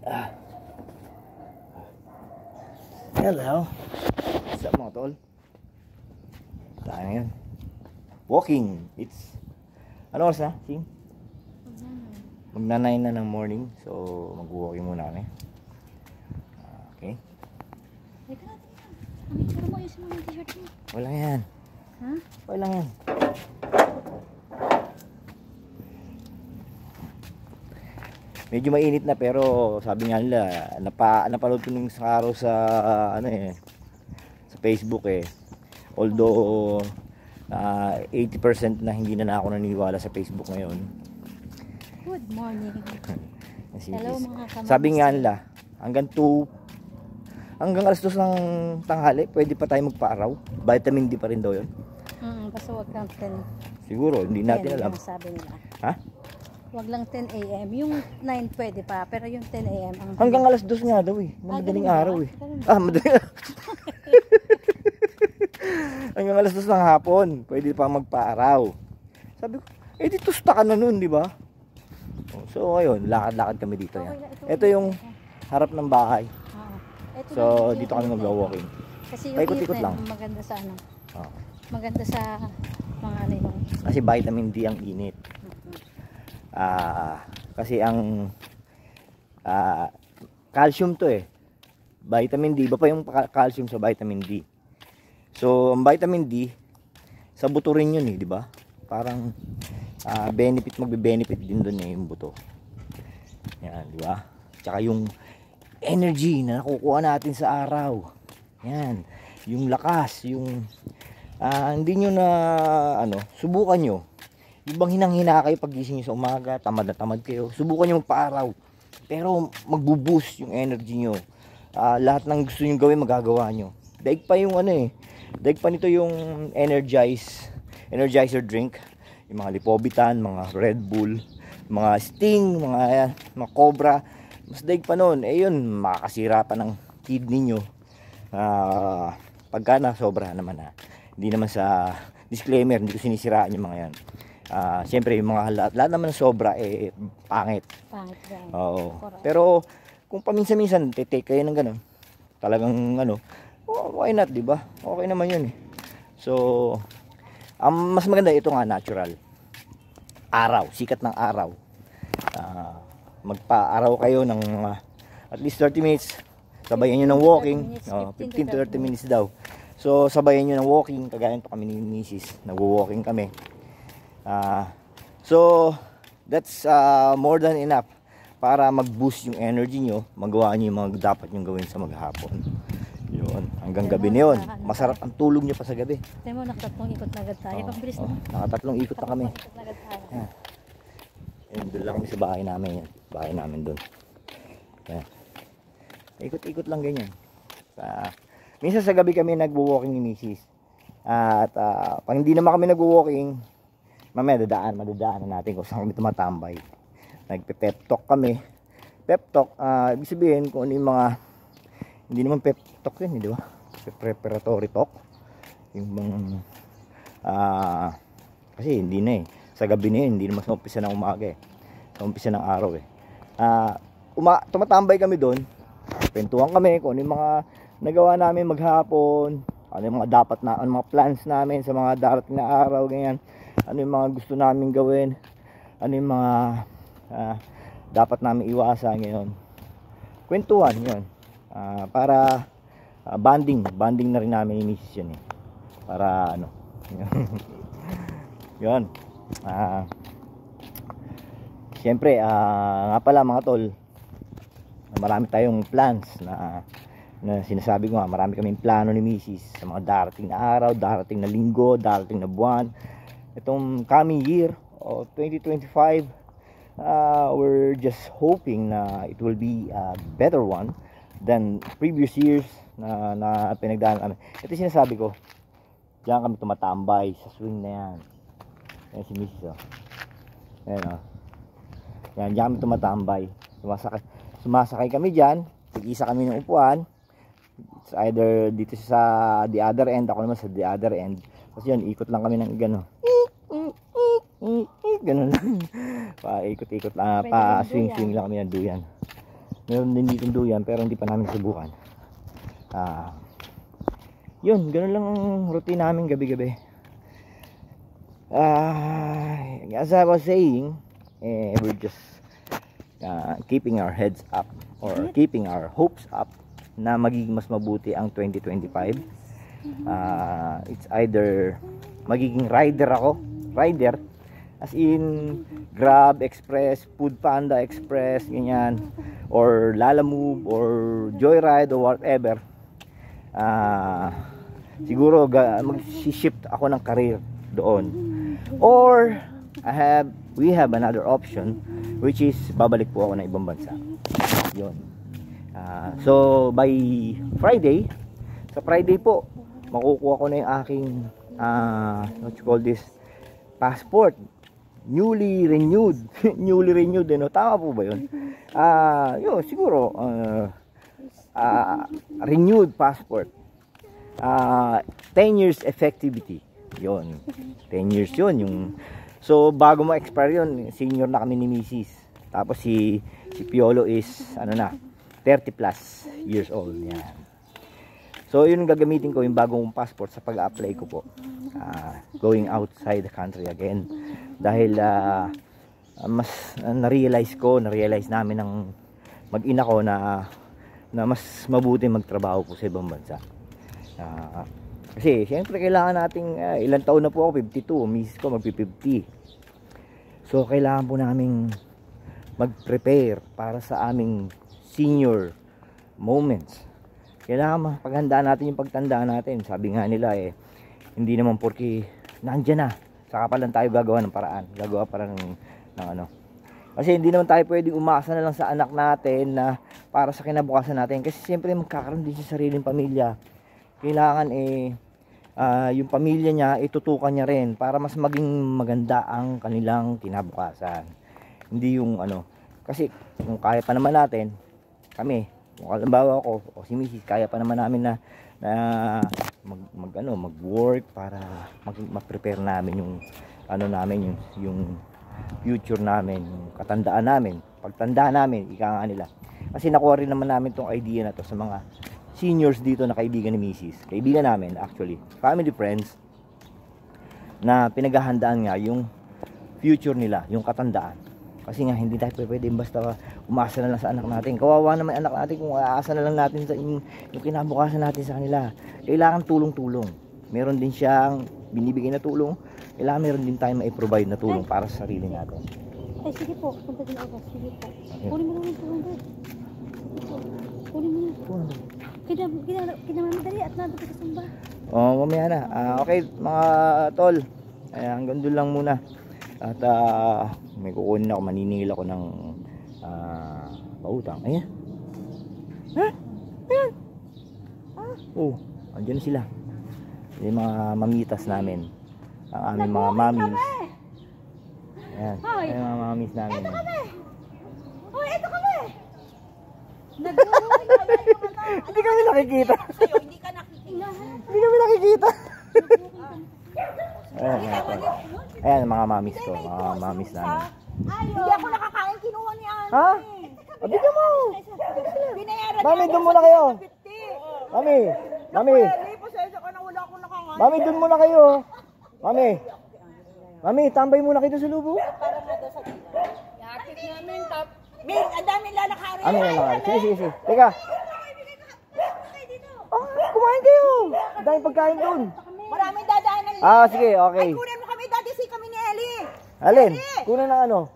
Hello. What's up mga tol? Saan na yun? Walking. It's ano oras na? Sing? Magna-9 na ng morning. So mag-walking muna kami. Okay. Teka natin yan. Pero mo ayusin mo yung t-shirt mo. Wala yan. Ha? Wala yan. Medyo mainit na pero sabi nga nila napanood ko nung sa araw sa sa Facebook eh. Although 80% na hindi na ako naniniwala sa Facebook ngayon. Good morning. Hello mga kamag. Sabi nga nila hanggang alas 2 ng tanghali pwede pa tayo magpa-araw. Vitamin D pa rin daw 'yon. Basta wag lang 10. Siguro hindi natin alam. Sabi nila. Ha? Wag lang 10 AM. Yung 9 pwede pa, pero yung 10 AM ang hanggang alas 2 nga daw eh. Madaling araw eh. Madaling hanggang alas 2 ng hapon, pwede pa magpa-araw. Sabi ko, di tusta ka na nun, di ba? So, ayun, lakad-lakad kami dito. Yan. Ito yung harap ng bahay. So, dito kami mag-walking. Kasi yung paikot-ikot lang. Maganda sa ano. Maganda sa mga ano yung... Kasi vitamin D ang init. Kasi ang calcium to eh. Vitamin D, iba pa yung calcium sa vitamin D. So, ang vitamin D sa buto rin yun eh, di ba? Parang magbe-benefit din doon eh yung buto. Yan, di ba? Tsaka yung energy na nakukuha natin sa araw. Yan, yung lakas, yung hindi nyo na subukan nyo. Yung bang hinang-hina kayo pagising nyo sa umaga, tamad na tamad kayo, subukan nyo magpa-araw. Pero magbo-boost yung energy nyo. Lahat ng gusto nyo gawin, magagawa nyo. Daig pa yung daig pa nito yung energizer drink. Yung mga Lipovitan, mga Red Bull, mga Sting, mga Cobra. Mas daig pa nun. Yun, makakasira pa ng kidney nyo. Pagka na sobra naman Hindi naman sa disclaimer, hindi ko sinisiraan yung mga yan. Siyempre yung mga lahat naman sobra pangit. Oo. Pero kung paminsan-minsan take kayo ng ganun, talagang why not, di ba? Okay naman yun eh. So mas maganda ito nga natural. Araw, sikat ng araw. Magpa-araw kayo ng at least 30 minutes. Sabayan nyo ng walking. 15 to 30 minutes daw. So sabayan nyo ng walking. Kagaya nito kami ni Mrs. Nagwo-walking kami. So that's more than enough para mag-boost yung energy nyo, magawa nyo yung mga dapat nyo gawin sa maghapon. Yun, hanggang gabi na yun. Masarap ang tulog nyo pa sa gabi. Tayo mo, nakatatlong ikot na agad tayo. Pagbilis na. Nakatatlong ikot na kami. Doon lang kami sa bahay namin. Bahay namin doon. Ikot-ikot lang ganyan. Minsan sa gabi kami nagwo-walking ni Mrs. At pag hindi naman kami nagwo-walking, mamaya madadaanan natin kung saan kami tumatambay. Nagpe-pep talk kami. Pep talk, ibig sabihin kung ano yung mga, hindi naman pep talk yun, di ba? Preparatory talk. Yung bang, kasi hindi na eh. Sa gabi na yun, hindi naman sa umpisa ng umaga eh. Sa umpisa ng araw eh. Tumatambay kami doon. Kwentuhan kami kung ano yung mga nagawa namin maghapon. Ano yung mga ano mga plans namin sa mga darating na araw, ganyan. Ano yung mga gusto namin gawin. Ano yung mga dapat namin iwasan ngayon. Kwentuhan yun. Para bonding na rin namin ni Mrs. yun eh. Para yun. Siyempre nga pala mga tol, marami tayong plans na sinasabi ko nga, marami kaming plano ni Mrs. sa mga darating na araw, darating na linggo, darating na buwan. Itong coming year of 2025, we're just hoping na it will be a better one than previous years na pinagdaanan. Ito sinasabi ko, diyan kami tumatambay sa swing na yan. Yan si Mrs. Yan diyan kami tumatambay. Sumasakay kami diyan, tig-isa kami ng upuan. It's either dito sa the other end, ako naman sa the other end. Kasi yun, ikot lang kami ng gano'n. Gano'n lang. Pa-ikot-ikot lang, pa-swing-swing lang kami ng duyan. Meron din dito duyan pero hindi pa namin subukan. Yun, ganun lang ang routine namin gabi-gabi. As I was saying, we're just keeping our heads up or keeping our hopes up na magiging mas mabuti ang 2025. It's either magiging rider as in Grab Express, Food Panda Express, ganyan, or Lalamove or Joyride or whatever. Siguro mag-shift ako ng career doon, or we have another option, which is babalik po ako ng ibang bansa. Yun. So by Friday, sa Friday po makukuha ko na yung aking what you call this, passport, newly renewed. Newly renewed, no? Tama po ba yun? Yun, siguro renewed passport. 10 years effectivity. Yun, 10 years yun yung, so bago ma-expire yun, senior na kami ni Mrs. Tapos si Piolo is ano na, 30 plus years old. Yan. So yun yung gagamitin ko, yung bagong passport sa pag-apply ko po, going outside the country again, dahil mas na-realize namin ng mag-ina ko na mas mabuti magtrabaho po sa ibang bansa. Kasi siyempre kailangan nating ilang taon na po ako, 52, misis ko magpi-50. So kailangan po naming mag-prepare para sa aming senior moments. Kailangan paghandaan natin yung pagtanda natin. Sabi nga nila hindi naman porke nandiyan na, saka pa lang tayo gagawa ng paraan. Gagawa pa ng ano. Kasi hindi naman tayo pwedeng umasa na lang sa anak natin na para sa kinabukasan natin. Kasi siyempre magkakaroon din sa sariling pamilya. Kailangan yung pamilya niya itutukan niya rin para mas maging maganda ang kanilang kinabukasan. Hindi yung ano, kasi kung kaya pa naman natin, kami, kung halimbawa ako o si Mrs., kaya pa naman namin na mag-work para ma-prepare namin yung ano namin, yung future namin, yung katandaan namin, pagtanda namin, ika nga nila. Kasi nakuha rin naman namin tong idea na to sa mga seniors dito na kaibigan ni Mrs. Kaibigan namin actually, family friends, na pinaghahandaan nga yung future nila, yung katandaan. Kasi nga hindi tayo pwede basta umasa na lang sa anak natin. Kawawa naman anak natin kung aasa na lang natin sa yung kinabukasan natin sa kanila. Kailangan tulong-tulong. Meron din siyang binibigay na tulong. Kailangan meron din tayo mai-provide na tulong para sa sarili natin. Ay, sige po. Punta din ako. Sige po. Kunin mo naman 200. Kunin mo na. Kinamamadali at nandito sa sumba. Mamaya na. Okay, mga tol. Hanggang doon lang muna. At may kukunin ako, maniningil ako ng pautang. Ayan. Ayan. Andyan na sila. Yung mga mamitas namin. Ang aming mga mamis. Ayan. Ayan mga mamis namin. Ito kami. Ito kami. Hindi kami nakikita. Hindi ka nakikita. Hindi kami nakikita. Ayan mga mamis ko, mga mamis namin. Hindi ako nakakain, kinuha ni Ani. Ha? Bigyan mo. Binayaran Mami, doon muna kayo. Mami, Mami, doon muna kayo. Mami, tambay muna kayo sa lubo. Min, ang daming lalakarin. Ano yung lalakarin? Sige. Teka. Kumain kayo. Ang daming pagkain doon. Maraming dadaanan. Sige, okay. Ay, kunin mo kami, daddy, si kami ni Ellie. Alin? Kunin ng ano?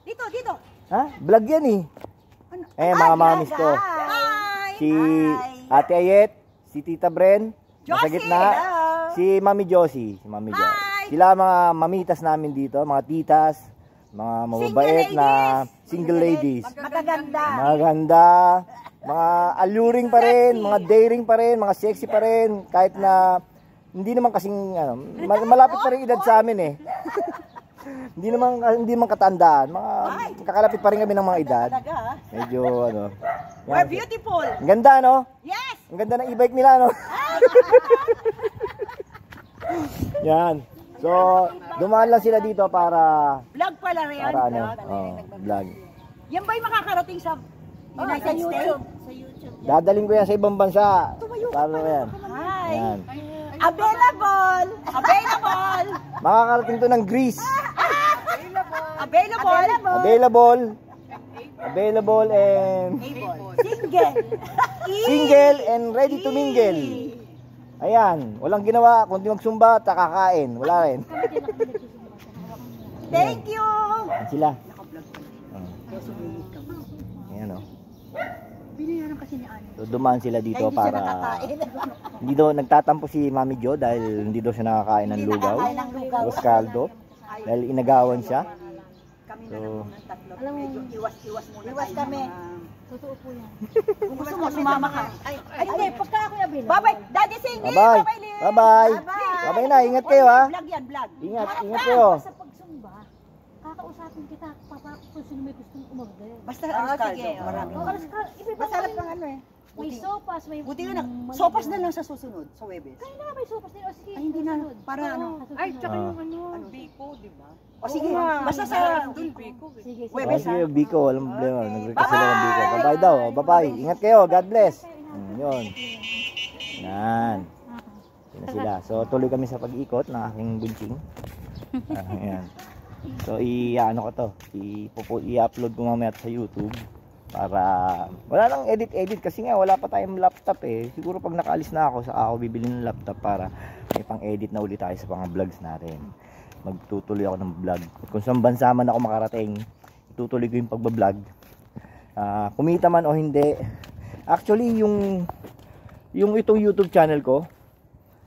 Dito. Ha? Vlog yan eh. Mga mamis ko. Hi. Si Ate Ayet, si Tita Bren, nasa gitna. Si Mami Josie. Sila mga mamitas namin dito, mga titas, mga mababait na single ladies. Maganda. Mga alluring pa rin, mga daring pa rin, mga sexy pa rin, kahit na hindi naman kasing malapit pa rin edad sa amin eh. hindi naman katandaan, mga kakalapit pa rin kami ng mga edad. Medyo We're beautiful. Ang ganda no? Yes. Ang ganda ng e-bike nila no? Yan. So, dumaan lang sila dito para Vlog pala rin. vlog. Yan ba'y makakarating sa United States. Dadaling ko yan sa ibang bansa. Paano yan? Hi. Yan. Available. Available. Makakarating to ng Greece. Available. Available. Available and Single. single and ready to mingle. Ayan, walang ginawa kundi magsumba at kakain. Wala rin. Thank you. Yan sila. Ayan o. Binayaran kasi ni Ano. So dumaan sila dito Hindi siya para nakakain. hindi daw nagtatampo si Mami Jo dahil hindi daw siya nakakain ng lugaw. Nakakain ng lugaw. Tapos kaldo. Dahil inagawan siya. Kami So, na naman ng tatlo. Alam mo, Medyo iwas-iwas muna. Iwas kami. totoo po yan. Kung gusto mo, sumama ka. Ay, hindi, pagka ako yung available. Bye-bye. Daddy Singy. Bye-bye. Lynn. Bye-bye. Bye-bye na. Ingat kayo ha. Vlog yan, vlog. Ingat kayo. Sa pagsumba, kakausapin kita para kung sino may gustong umorder. Basta alas sige, kaldo. Marami. O, alas ka, iba Masarap ng ano eh. may sopas, may... Buti nga na. Sopas na lang sa susunod, sa Webes. Kaya na may sopas din. O sige. Ay, hindi na. susunod. Para Oo, ano? susunod. Ay, tsaka Ah. yung ano, Biko, di ba? O sige, basta sa... Doon, Biko. Sige, sige. Webes, Sige, Biko, walang problema. Okay. Nag-request sila ng Biko. Bye-bye daw. Bye-bye. Ingat kayo. God bless. Yun. Yan. Yun na sila. So, tuloy kami sa pag-ikot ng aking bunching. Ayan. So, i-ano ko to. I-upload ko mamaya sa YouTube. Para, wala nang edit-edit. Kasi nga, wala pa tayong laptop eh. Siguro pag nakaalis na ako, saka ako bibili ng laptop para may pang-edit na ulit tayo sa mga vlogs natin. Magtutuloy ako ng vlog. Kung saan bansa man ako makarating, itutuloy ko yung pagbablog. Kumita man o hindi. Actually, yung itong YouTube channel ko,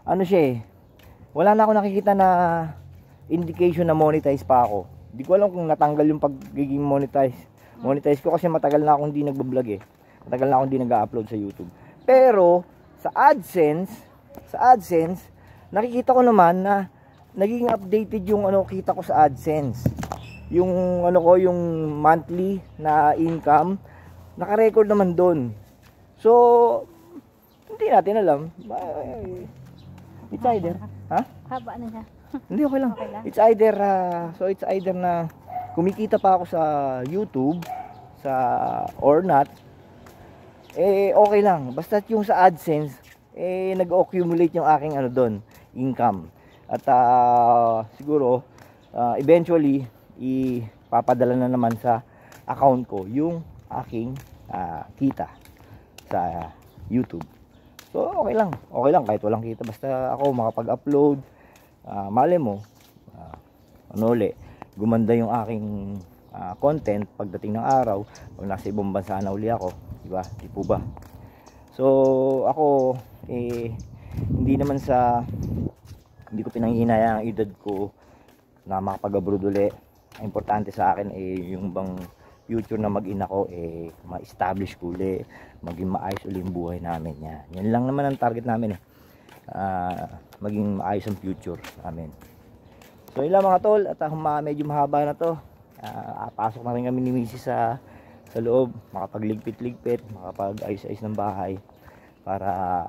ano siya eh, wala na ako nakikita na indication na monetize pa ako. Hindi ko alam kung natanggal yung pagiging monetize ko kasi matagal na akong hindi nagbablog eh. Matagal na akong hindi nag-upload sa YouTube. Pero sa AdSense, nakikita ko naman na naging updated yung ano kita ko sa AdSense. Yung ano ko, yung monthly na income, naka-record naman doon. So, hindi natin alam. It's either, ha? Haba na siya. Hindi, okay lang. Okay lang. It's either na kumikita pa ako sa YouTube or not, eh okay lang. Basta yung sa AdSense, eh nag-accumulate yung aking ano doon, income. At siguro, eventually, ipapadala na naman sa account ko yung aking kita sa YouTube. So, okay lang. Okay lang kahit walang kita. Basta ako makapag-upload. Malay mo, gumanda yung aking content pagdating ng araw. Pag nasa ibang bansa na uli ako. Diba? Di po ba? So, ako, hindi ko pinanghihinayang ang edad ko na makapag-abroad uli. Ang importante sa akin yung bang future na mag-ina ko ma-establish ko uli, maging maayos uli yung buhay namin. Yan lang naman ang target namin maging maayos ang future namin. So yun lang mga tol, at medyo mahaba na to. Pasok na rin kami ni Mrs. sa loob, makapagligpit-ligpit, makapag-ayos-ayos ng bahay para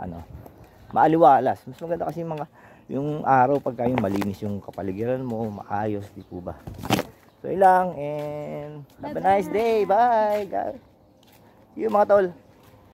maaliwalas. Mas maganda kasi yung araw pagka yung malinis yung kapaligiran mo, maayos, di po ba? So yun lang, and have a nice day. Bye guys. See you mga tol.